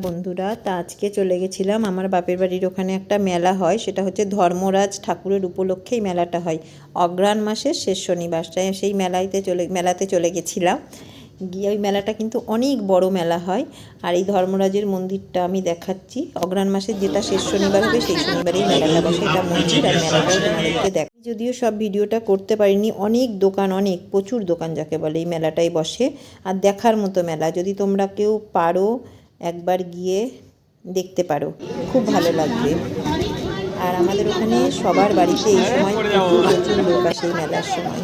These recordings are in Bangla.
বন্ধুরা, তা আজকে চলে গেছিলাম আমার বাপের বাড়ির ওখানে একটা মেলা হয়, সেটা হচ্ছে ধর্মরাজ ঠাকুরের উপলক্ষে এই মেলাটা হয় অগ্রহায়ণ মাসের শেষ শনিবারটায়। সেই মেলাতে চলে গেছিলাম। গিয়ে ওই মেলাটা কিন্তু অনেক বড় মেলা হয়। আর এই ধর্মরাজের মন্দিরটা আমি দেখাচ্ছি। অগ্রহায়ণ মাসের যেটা শেষ শনিবার হবে সেই শনিবারেই মেলাটা বসে। এটা মন্দির আর মেলাটাও তোমাদেরকে দেখ। যদিও সব ভিডিওটা করতে পারিনি, অনেক দোকান, প্রচুর দোকান যাকে বলে এই মেলাটাই বসে। আর দেখার মতো মেলা, যদি তোমরা কেউ পারো একবার গিয়ে দেখতে পারো, খুব ভালো লাগবে। আর আমাদের ওখানে সবার বাড়িতে এই সময় প্রচুর লোক আসে এই মেলার সময়।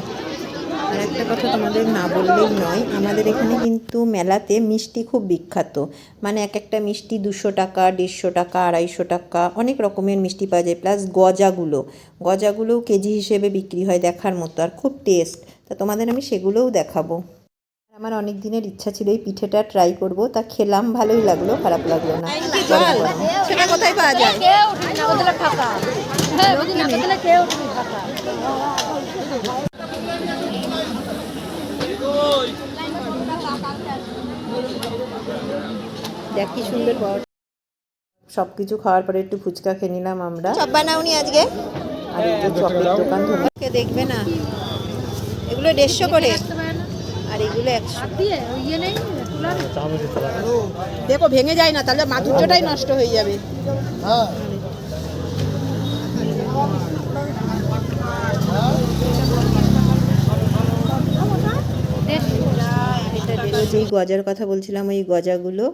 আর একটা কথা তোমাদের না বললেই নয়, আমাদের এখানে কিন্তু মেলাতে মিষ্টি খুব বিখ্যাত। মানে এক একটা মিষ্টি 200 টাকা, 150 টাকা, 250 টাকা, অনেক রকমের মিষ্টি পাওয়া যায়। প্লাস গজাগুলোও কেজি হিসেবে বিক্রি হয়, দেখার মতো আর খুব টেস্ট। তা তোমাদের আমি সেগুলোও দেখাবো। আমার অনেক দিনের ইচ্ছা ছিল এই পিঠেটা ট্রাই করব, তা খেলাম, ভালোই লাগলো, খারাপ লাগলো না। সেটা কোথায় পাওয়া যায়? দেখ কি সুন্দর পাওয়া। সব কিছু খাওয়ার পরে একটু ফুচকা খেয়ে নিলাম আমরা। চপ বানাওনি আজকে? আর এই যে চপের দোকান কে দেখবে না, এগুলো 150 করে আর এগুলো 100। দেখো ভেঙে যায় না, তাহলে মাধুর্যটাই নষ্ট হয়ে যাবে। যেই গজার কথা বলছিলাম, ওই গজাগুলো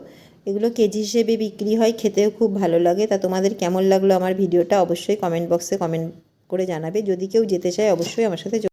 এগুলো কেজি হিসেবে বিক্রি হয়, খেতেও খুব ভালো লাগে। তা তোমাদের কেমন লাগলো আমার ভিডিওটা অবশ্যই কমেন্ট বক্সে কমেন্ট করে জানাবে। যদি কেউ যেতে চায় অবশ্যই আমার সাথে